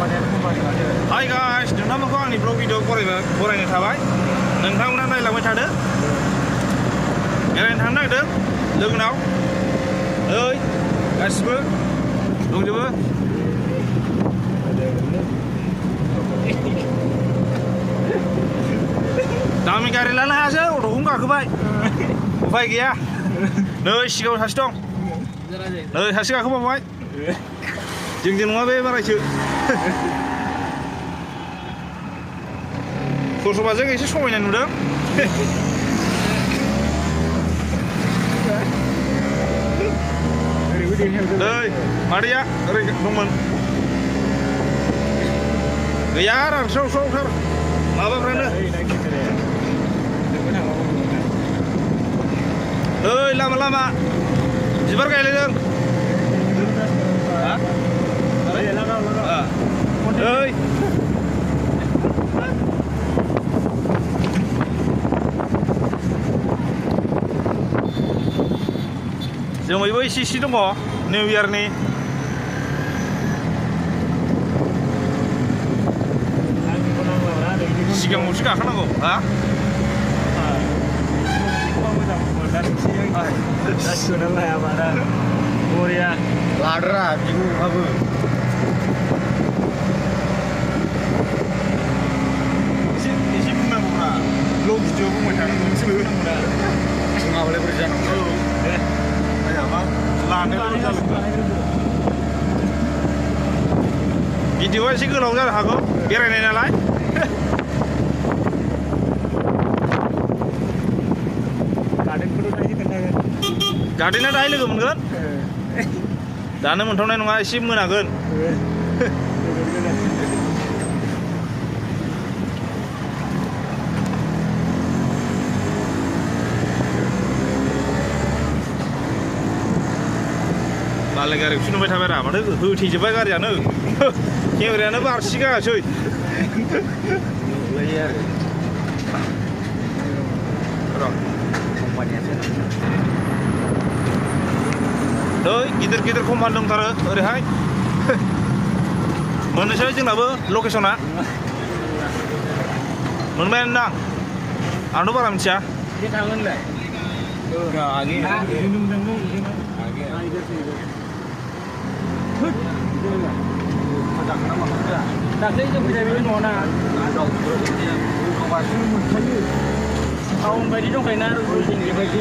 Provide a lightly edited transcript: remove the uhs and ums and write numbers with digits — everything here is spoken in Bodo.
Hi guys, नोंथांमोनखौ आंनि ब्लग भिडिअ बरायनो थाबाय नोंथांमोना नायलांबाय थादो बेरायनो थांनो नागिरदों लोगोनाव ओइ गासिबो दंजोबो दामि गारि लानो हायासै अट'खौनो गाखोबाय उफाय गैया नै सिगाङाव सासे दं नै सासे गाखोबावबाय जोंजों नङा बे बारायसो खरस'बाजों एसे समायना नुदों नै मादैया ओरै दंमोन गैया रानस्राव स्रावथार माबाफ्रानो ओइ लामा लामा बिबार गायलायदों ओइ जोमैबो इसे इसे दङ निउ इयारनि सिगाङावसो गाखोनांगौ हा लाद्रा बिबुंहाबो एसे बुंनांगौब्रा ब्लग भिडिअ बुंबाय थानांगौ नोंसोरो नङाबालाय बोरै जानांगौ भिडिअआ एसे गोलाव जानो हागौ बेरायनाय नालाय गार्डेना दाहाय लोगो मोनगोन दानो मोनथावनाय नङा एसे मोनागोन मालाय गारिखौसो नुबाय थाबाय रा माथो होथेजोब्बाय गारियानो केमेरायानो बारसि गासै नै गिदिर गिदिर कम्पानि दंथारो ओरैहाय मोननोसै जोंनाबो लकेसना मोनबायानो दां आंथ' बारा मिथिया दाख्लै जों फैनाय बे न'ना टाउन बायदि दंखायोना जोंनि बायदि